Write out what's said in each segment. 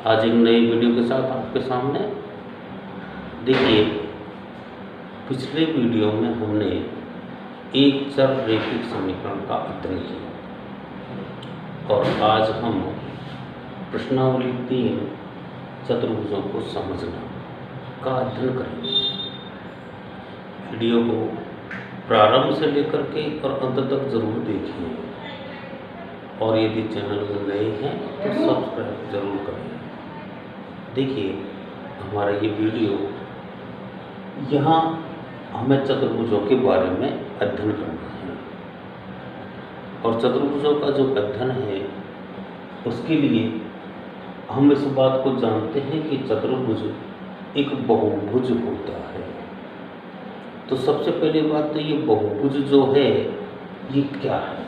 आज एक नई वीडियो के साथ आपके सामने। देखिए, पिछले वीडियो में हमने एक चररेखिक समीकरण का अध्ययन किया और आज हम प्रश्नावली 3 चतुर्भुजों को समझना का अध्ययन करेंगे। वीडियो को प्रारंभ से लेकर के और अंत तक जरूर देखिए और यदि चैनल में नए हैं तो सब्सक्राइब जरूर करें। देखिए, हमारा ये वीडियो यहाँ हमें चतुर्भुजों के बारे में अध्ययन करना है और चतुर्भुजों का जो अध्ययन है उसके लिए हम इस बात को जानते हैं कि चतुर्भुज एक बहुभुज होता है। तो सबसे पहली बात तो ये बहुभुज जो है ये क्या है,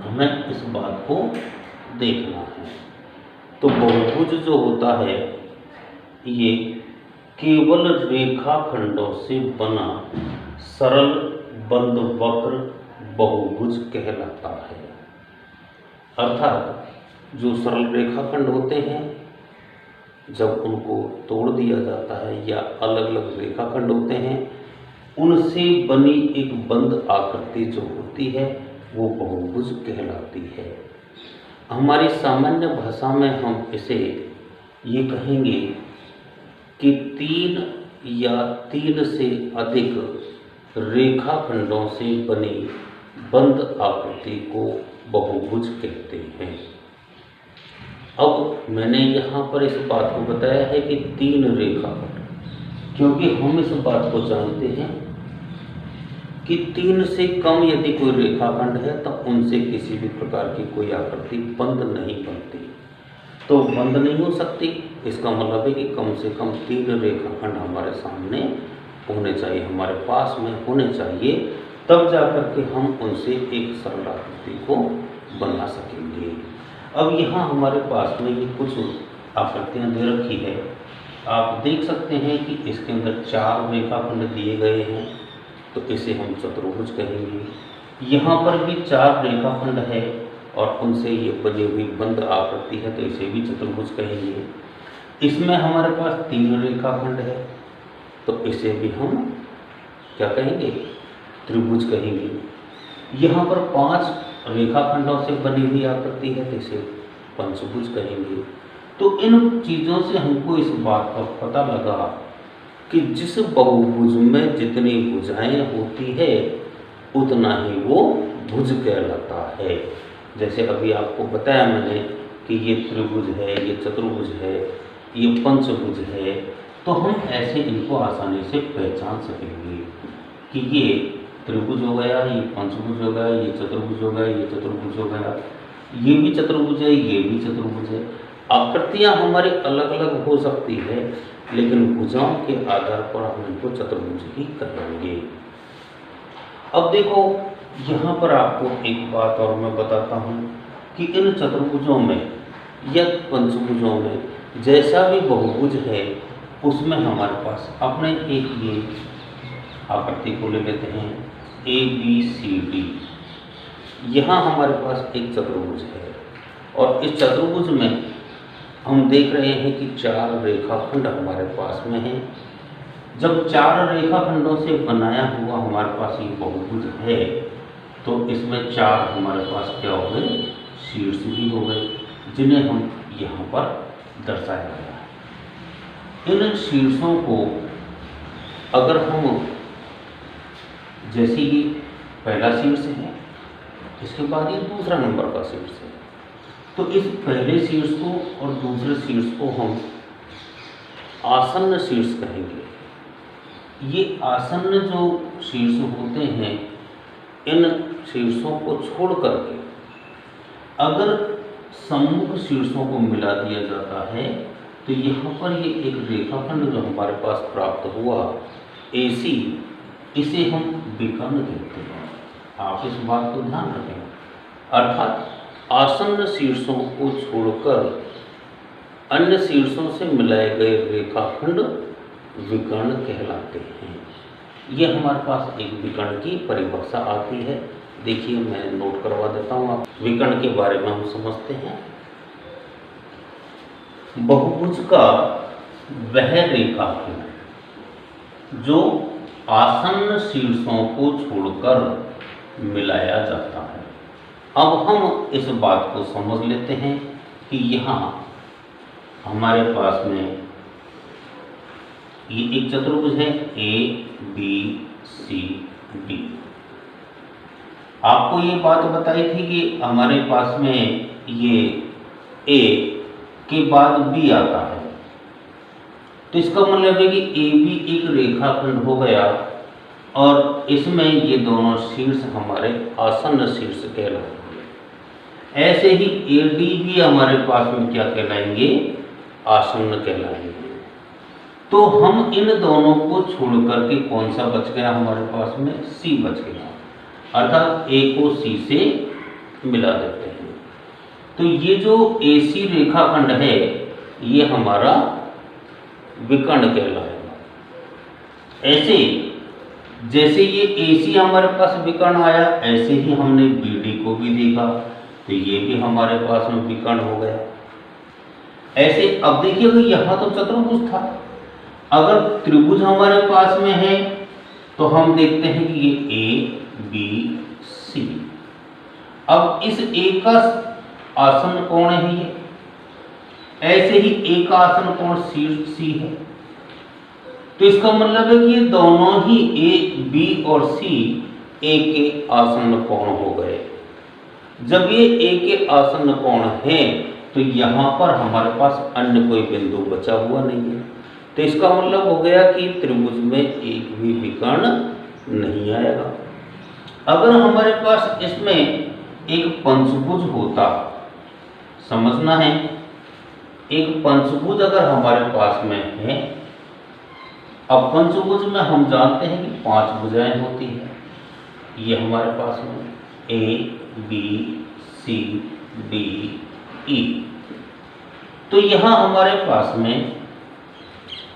हमें इस बात को देखना है। तो बहुभुज जो होता है ये केवल रेखाखंडों से बना सरल बंद वक्र बहुभुज कहलाता है। अर्थात जो सरल रेखाखंड होते हैं जब उनको तोड़ दिया जाता है या अलग अलग रेखाखंड होते हैं उनसे बनी एक बंद आकृति जो होती है वो बहुभुज कहलाती है। हमारी सामान्य भाषा में हम इसे ये कहेंगे कि 3 या 3 से अधिक रेखाखंडों से बनी बंद आकृति को बहुभुज कहते हैं। अब मैंने यहाँ पर इस बात को बताया है कि 3 रेखाखंड, क्योंकि हम इस बात को जानते हैं कि 3 से कम यदि कोई रेखाखंड है तो उनसे किसी भी प्रकार की कोई आकृति बंद नहीं बनती। तो बंद नहीं हो सकती, इसका मतलब है कि कम से कम 3 रेखाखंड हमारे सामने होने चाहिए, हमारे पास में होने चाहिए, तब जाकर के हम उनसे एक सरल आकृति को बना सकेंगे। अब यहाँ हमारे पास में ये कुछ आकृतियाँ दे रखी है, आप देख सकते हैं कि इसके अंदर 4 रेखाखंड दिए गए हैं तो इसे हम चतुर्भुज कहेंगे। यहाँ पर भी 4 रेखाखंड है और उनसे ये बनी हुई बंद आकृति है तो इसे भी चतुर्भुज कहेंगे। इसमें हमारे पास 3 रेखाखंड है तो इसे भी हम क्या कहेंगे, त्रिभुज कहेंगे। यहाँ पर 5 रेखाखंडों से बनी हुई आकृति है तो इसे पंचभुज कहेंगे। तो इन चीज़ों से हमको इस बात का पता लगा कि जिस बहुभुज में जितनी भुजाएं होती है उतना ही वो भुज कहलाता है। जैसे अभी आपको बताया मैंने कि ये त्रिभुज है, ये चतुर्भुज है, ये पंचभुज है, तो हम ऐसे इनको आसानी से पहचान सकेंगे कि ये त्रिभुज हो गया, ये पंचभुज हो गया, ये चतुर्भुज हो गया, ये चतुर्भुज हो गया, ये भी चतुर्भुज है, ये भी चतुर्भुज है। आकृतियाँ हमारी अलग अलग हो सकती है लेकिन भुजाओं के आधार पर हम इनको चतुर्भुज ही कहेंगे। अब देखो, यहाँ पर आपको एक बात और मैं बताता हूँ कि इन चतुर्भुजों में या पंचभुजों में जैसा भी बहुभुज है उसमें हमारे पास अपने एक ये आकृति को ले लेते हैं ABCD। यहाँ हमारे पास एक चतुर्भुज है और इस चतुर्भुज में हम देख रहे हैं कि 4 रेखाखंड हमारे पास में हैं। जब 4 रेखाखंडों से बनाया हुआ हमारे पास ये बहुभुज है तो इसमें 4 हमारे पास क्या हो गए, शीर्ष भी हो गए, जिन्हें हम यहाँ पर दर्शाया गया है। इन शीर्षों को अगर हम, जैसे ये पहला शीर्ष है, इसके बाद ये दूसरा नंबर का शीर्ष है, तो इस पहले शीर्ष को और दूसरे शीर्ष को हम आसन्न शीर्ष कहेंगे। ये आसन्न जो शीर्ष होते हैं इन शीर्षों को छोड़ करके अगर सम्मुख शीर्षों को मिला दिया जाता है तो यहाँ पर ये एक रेखाखंड जो हमारे पास प्राप्त हुआ AC, इसे हम विकर्ण कहते हैं। आप इस बात को ध्यान रखें, अर्थात आसन्न शीर्षों को छोड़कर अन्य शीर्षों से मिलाए गए रेखाखंड विकर्ण कहलाते हैं। ये हमारे पास एक विकर्ण की परिभाषा आती है। देखिए, मैं नोट करवा देता हूँ, आप विकर्ण के बारे में हम समझते हैं। बहुभुज का वह रेखाखंड जो आसन्न शीर्षों को छोड़कर मिलाया जाता है। अब हम इस बात को समझ लेते हैं कि यहाँ हमारे पास में ये एक चतुर्भुज है ABCD। आपको ये बात बताई थी कि हमारे पास में ये A के बाद B आता है, तो इसका मतलब है कि AB एक रेखाखंड हो गया और इसमें ये दोनों शीर्ष हमारे आसन्न शीर्ष कहलाएंगे। ऐसे ही AD भी हमारे पास में क्या कहलाएंगे, आसन्न कहलाएंगे। तो हम इन दोनों को छोड़ करके कौन सा बच गया हमारे पास में, C बच गया, अर्थात A को C से मिला देते हैं। तो ये जो AC रेखाखंड है ये हमारा विकर्ण कहलाएगा। ऐसे जैसे ये AC हमारे पास विकर्ण आया, ऐसे ही हमने BD को भी देखा, तो ये भी हमारे पास में विकर्ण हो गया। ऐसे अब देखिए कि यहाँ तो चतुर्भुज था, अगर त्रिभुज हमारे पास में है तो हम देखते हैं कि ये ABC। अब इस A का आसन्न कोण है ये, ऐसे ही A का आसन्न कोण C है। तो इसका मतलब है कि ये दोनों ही A, B और C A के आसन्न कोण हो गए। जब ये A के आसन्न कोण है तो यहाँ पर हमारे पास अन्य कोई बिंदु बचा हुआ नहीं है, तो इसका मतलब हो गया कि त्रिभुज में एक भी विकर्ण नहीं आएगा। अगर हमारे पास इसमें एक पंचभुज होता, समझना है, एक पंचभुज अगर हमारे पास में है, अब पंचभुज में हम जानते हैं कि 5 भुजाएं होती है। ये हमारे पास में ABCDE। तो यहाँ हमारे पास में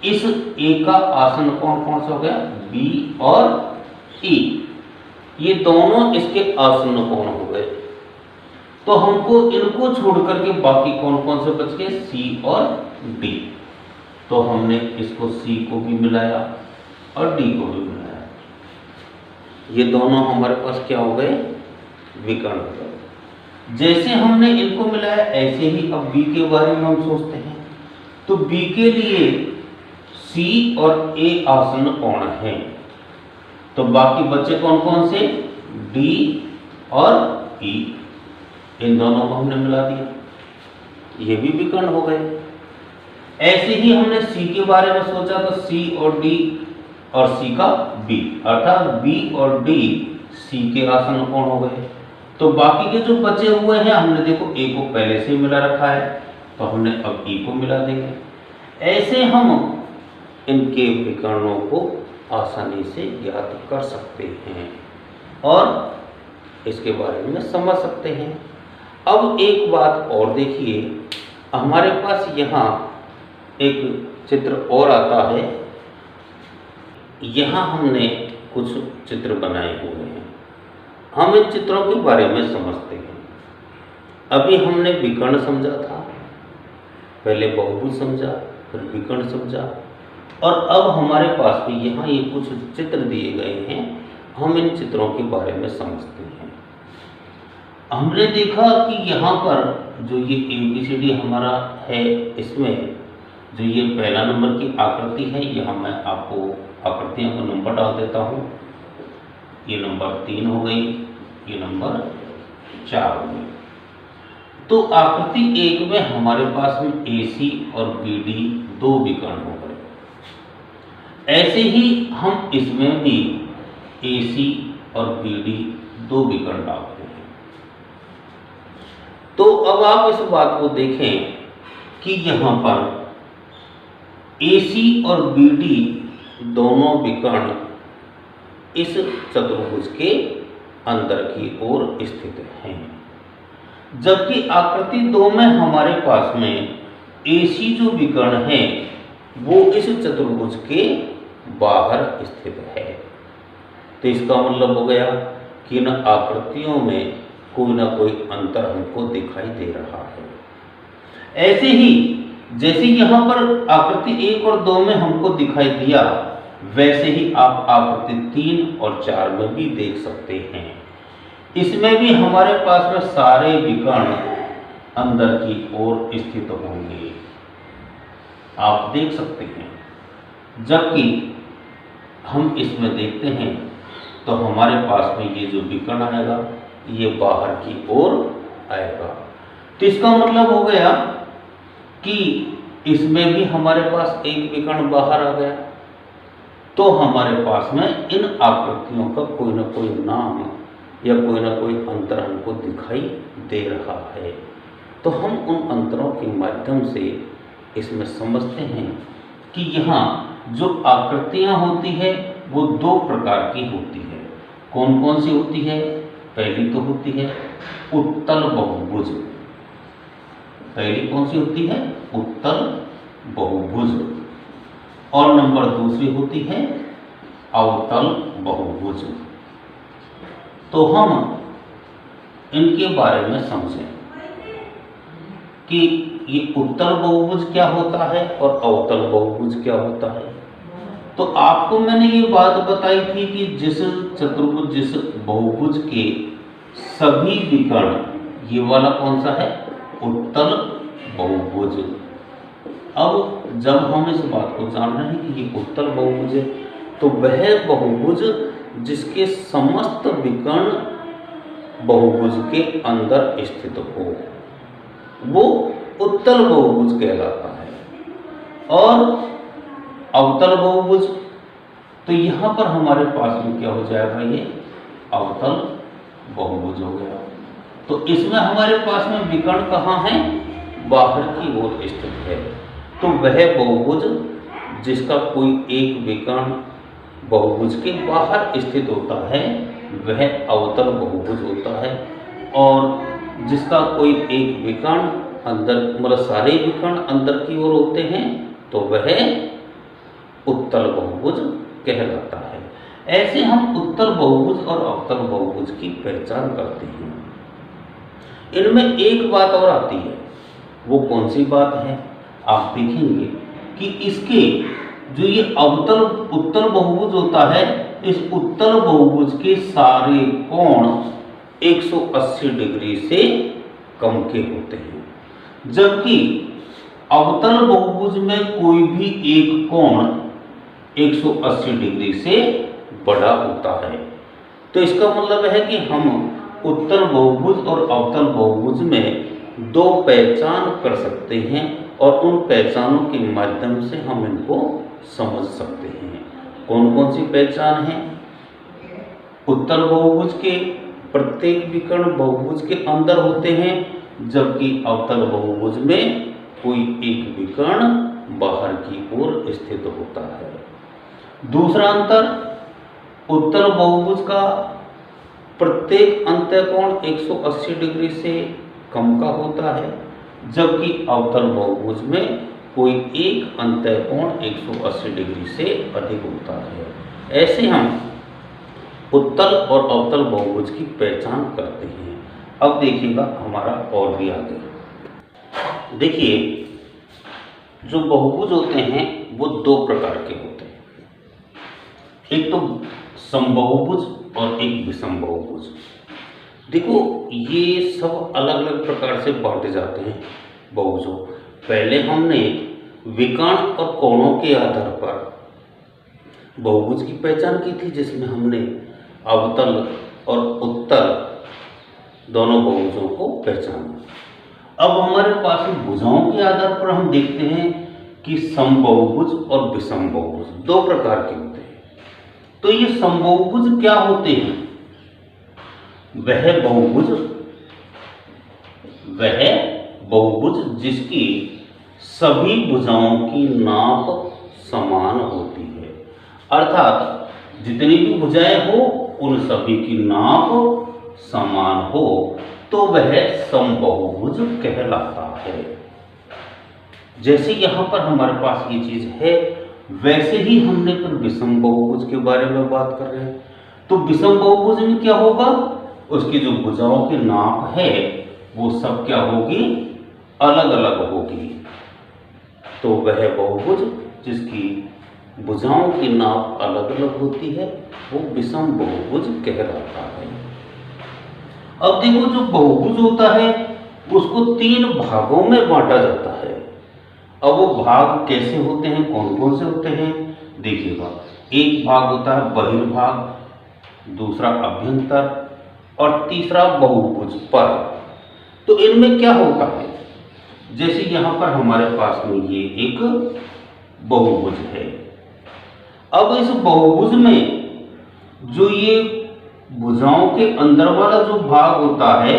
इस A का आसन्न कोण कौन सा हो गया, B और E, ये दोनों इसके आसन्न कोण हो गए। तो हमको इनको छोड़ करके बाकी कौन कौन से बच गए, C और D। तो हमने इसको C को भी मिलाया और D को भी मिलाया, ये दोनों हमारे पास क्या हो गए, विकर्ण हो गए। जैसे हमने इनको मिलाया ऐसे ही अब B के बारे में हम सोचते हैं। तो B के लिए C और A आसन्न कोण है, तो बाकी बचे कौन कौन से, D और E, इन दोनों को हमने मिला दिया, ये भी विकर्ण हो गए। ऐसे ही हमने C के बारे में सोचा तो C और D और C का B, अर्थात B और D C के आसन्न कोण हो गए। तो बाकी के जो बचे हुए हैं, हमने देखो A को पहले से ही मिला रखा है, तो हमने अब E को मिला देंगे। ऐसे हम इनके विकर्णों को आसानी से ज्ञात कर सकते हैं और इसके बारे में समझ सकते हैं। अब एक बात और देखिए, हमारे पास यहाँ एक चित्र और आता है। यहाँ हमने कुछ चित्र बनाए हुए हैं, हम इन चित्रों के बारे में समझते हैं। अभी हमने विकर्ण समझा था, पहले बहुभुज समझा, फिर विकर्ण समझा, और अब हमारे पास भी यहाँ ये कुछ चित्र दिए गए हैं, हम इन चित्रों के बारे में समझते हैं। हमने देखा कि यहाँ पर जो ये ABCD हमारा है, इसमें जो ये पहला नंबर की आकृति है, यहाँ मैं आपको आकृतियों को नंबर डाल देता हूँ। ये नंबर 3 हो गई, ये नंबर 4 हो गई। तो आकृति 1 में हमारे पास में AC और BD 2 विकर्ण हो गए। ऐसे ही हम इसमें भी AC और BD 2 विकर्ण डालते हैं। तो अब आप इस बात को देखें कि यहाँ पर AC और BD दोनों विकर्ण इस चतुर्भुज के अंदर की ओर स्थित हैं, जबकि आकृति 2 में हमारे पास में AC जो विकर्ण है वो इस चतुर्भुज के बाहर स्थित है। तो इसका मतलब हो गया कि इन आकृतियों में कोई ना कोई अंतर हमको दिखाई दे रहा है। ऐसे ही जैसे यहाँ पर आकृति 1 और 2 में हमको दिखाई दिया, वैसे ही आप आकृति 3 और 4 में भी देख सकते हैं। इसमें भी हमारे पास में सारे विकर्ण अंदर की ओर स्थित होंगे, आप देख सकते हैं। जबकि हम इसमें देखते हैं तो हमारे पास में ये जो विकर्ण आएगा ये बाहर की ओर आएगा। तो इसका मतलब हो गया कि इसमें भी हमारे पास एक विकर्ण बाहर आ गया, तो हमारे पास में इन आकृतियों का कोई ना कोई नाम या कोई ना कोई अंतर हमको दिखाई दे रहा है। तो हम उन अंतरों के माध्यम से इसमें समझते हैं कि यहाँ जो आकृतियाँ होती है वो 2 प्रकार की होती है। कौन कौन सी होती है? पहली तो होती है उत्तल बहुभुज। पहली कौन सी होती है? उत्तल बहुभुज। और नंबर दूसरी होती है अवतल बहुभुज। तो हम इनके बारे में समझें कि ये उत्तल बहुभुज क्या होता है और अवतल बहुभुज क्या होता है। तो आपको मैंने ये बात बताई थी कि जिस चतुर्भुज, जिस बहुभुज के सभी विकर्ण, ये वाला कौन सा है? उत्तल बहुभुज। अब जब हम इस बात को जान रहे हैं कि ये उत्तल बहुभुज है, तो वह बहुभुज जिसके समस्त विकर्ण बहुभुज के अंदर स्थित हो वो उत्तल बहुभुज कहलाता है। और अवतल बहुभुज, तो यहाँ पर हमारे पास में क्या हो जाएगा? ये अवतल बहुभुज हो गया। तो इसमें हमारे पास में विकर्ण कहाँ है? बाहर की ओर स्थित है। तो वह बहुभुज जिसका कोई एक विकर्ण बहुभुज के बाहर स्थित होता है वह अवतल बहुभुज होता है, और जिसका कोई एक विकर्ण अंदर, मतलब सारे विकर्ण अंदर की ओर होते हैं, तो वह उत्तल बहुभुज कहलाता है। ऐसे हम उत्तल बहुभुज और अवतल बहुभुज की पहचान करते हैं। इनमें एक बात और आती है, वो कौन सी बात है? आप देखेंगे कि इसके जो ये उत्तल बहुभुज होता है, इस उत्तल बहुभुज के सारे कोण 180 डिग्री से कम के होते हैं, जबकि अवतल बहुभुज में कोई भी एक कोण 180 डिग्री से बड़ा होता है। तो इसका मतलब है कि हम उत्तल बहुभुज और अवतल बहुभुज में 2 पहचान कर सकते हैं, और उन पहचानों के माध्यम से हम इनको समझ सकते हैं। कौन कौन सी पहचान है? उत्तल बहुभुज के प्रत्येक विकर्ण बहुभुज के अंदर होते हैं, जबकि अवतल बहुभुज में कोई एक विकर्ण बाहर की ओर स्थित होता है। दूसरा अंतर, उत्तल बहुभुज का प्रत्येक अंत्यकोण 180 डिग्री से कम का होता है, जबकि अवतल बहुभुज में कोई एक अंत्यकोण 180 डिग्री से अधिक होता है। ऐसे हम उत्तल और अवतल बहुभुज की पहचान करते हैं। अब देखिएगा हमारा और भी आगे। देखिए, जो बहुभुज होते हैं वो 2 प्रकार के होते हैं, एक तो समबाहुभुज और एक विषम बहुभुज। देखो, ये सब अलग अलग प्रकार से बांटे जाते हैं बहुभुजों। पहले हमने विकर्ण और कोणों के आधार पर बहुभुज की पहचान की थी, जिसमें हमने अवतल और उत्तल दोनों बहुभुजों को पहचाना। अब हमारे पास भुजाओं के आधार पर हम देखते हैं कि समबाहुभुज और विषम बहुभुज 2 प्रकार के होते हैं। तो ये समबाहुभुज क्या होते हैं? वह बहुभुज जिसकी सभी भुजाओं की नाप समान होती है, अर्थात जितनी भी भुजाएं हो उन सभी की नाप समान हो, तो वह समबाहुभुज कहलाता है। जैसे यहाँ पर हमारे पास ये चीज है, वैसे ही हमने फिर विषम बहुभुज के बारे में बात कर रहे हैं। तो विषम बहुभुज में क्या होगा? उसकी जो भुजाओं की नाप है वो सब क्या होगी? अलग अलग होगी। तो वह बहुभुज जिसकी भुजाओं की नाप अलग अलग होती है वो विषम बहुभुज कहलाता है। अब देखो, जो बहुभुज होता है उसको 3 भागों में बांटा जाता है। अब वो भाग कैसे होते हैं, कौन कौन से होते हैं, देखिएगा। एक भाग होता है बहिर्भाग, दूसरा अभ्यंतर और तीसरा बहुभुज पर। तो इनमें क्या होता है, जैसे यहां पर हमारे पास में ये एक बहुभुज है। अब इस बहुभुज में जो ये भुजाओं के अंदर वाला जो भाग होता है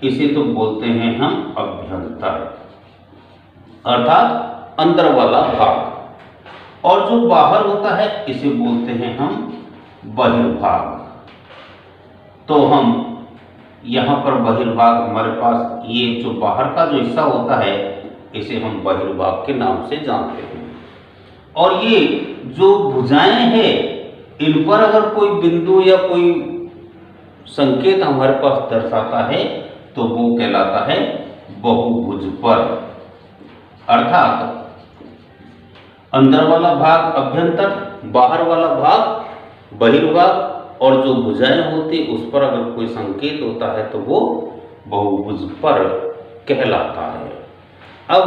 इसे तो बोलते हैं हम अभ्यंतर, अर्थात अंदर वाला भाग, और जो बाहर होता है इसे बोलते हैं हम बहिर्भाग। तो हम यहाँ पर बहिर्भाग, हमारे पास ये जो बाहर का जो हिस्सा होता है इसे हम बहिर्भाग के नाम से जानते हैं। और ये जो भुजाएं हैं इन पर अगर कोई बिंदु या कोई संकेत हमारे पास दर्शाता है तो वो कहलाता है बहुभुज पर, अर्थात अंदर वाला भाग अभ्यंतर, बाहर वाला भाग बहिर्भाग, और जो भुजाएं होती उस पर अगर कोई संकेत होता है तो वो बहुभुज पर कहलाता है। अब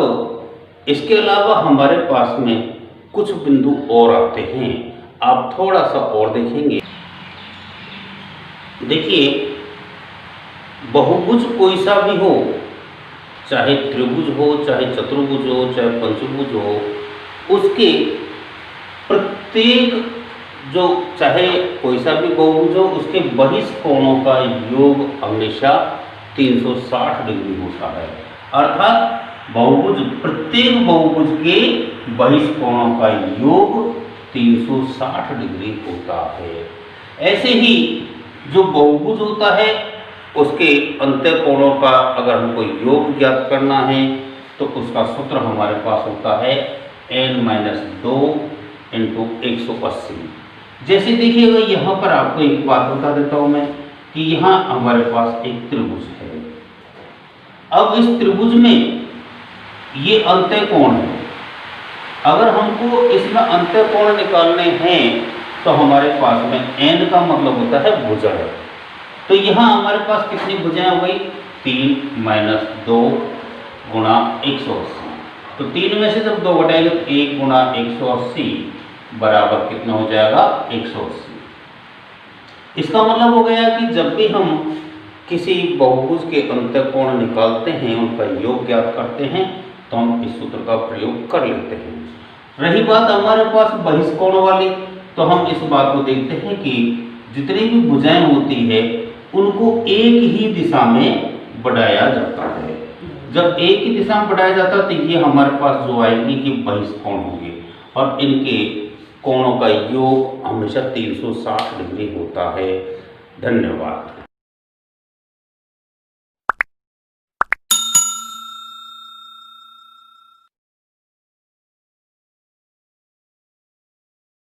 इसके अलावा हमारे पास में कुछ बिंदु और आते हैं, आप थोड़ा सा और देखेंगे। देखिए, बहुभुज कोई सा भी हो, चाहे त्रिभुज हो, चाहे चतुर्भुज हो, चाहे पंचभुज हो, उसके प्रत्येक जो चाहे कोई सा भी बहुभुज हो उसके बहिष कोणों का योग हमेशा 360 डिग्री होता है। अर्थात बहुभुज, प्रत्येक बहुभुज के बहिष कोणों का योग 360 डिग्री होता है। ऐसे ही जो बहुभुज होता है उसके अंत्य कोणों का अगर हमको योग ज्ञात करना है तो उसका सूत्र हमारे पास होता है n-2 × 180। जैसे देखिएगा, यहाँ पर आपको एक बात बता देता हूँ मैं कि यहाँ हमारे पास एक त्रिभुज है। अब इस त्रिभुज में ये अंत्य कोण है। अगर हमको इसमें अंत्य कोण निकालने हैं तो हमारे पास में n का मतलब होता है भुजा है। तो यहाँ हमारे पास कितनी भुजाएं हो गई, 3-2 × 180। तो 3 में से जब 2 घटाएंगे तो 1 × 180 बराबर कितना हो जाएगा, 180। इसका मतलब हो गया कि जब भी हम किसी बहुभुज के अंत्य कोण निकालते हैं, उनका योग ज्ञात करते हैं, तो हम इस सूत्र का प्रयोग कर लेते हैं। रही बात हमारे पास बहिष कोण वाली, तो हम इस बात को देखते हैं कि जितनी भी भुजाएं होती है उनको एक ही दिशा में बढ़ाया जाता है। जब एक ही दिशा में बढ़ाया जाता है तो ये हमारे पास जो आएंगे कि बहिष कोण होंगे, और इनके कोणों का योग हमेशा 360 डिग्री होता है। धन्यवाद।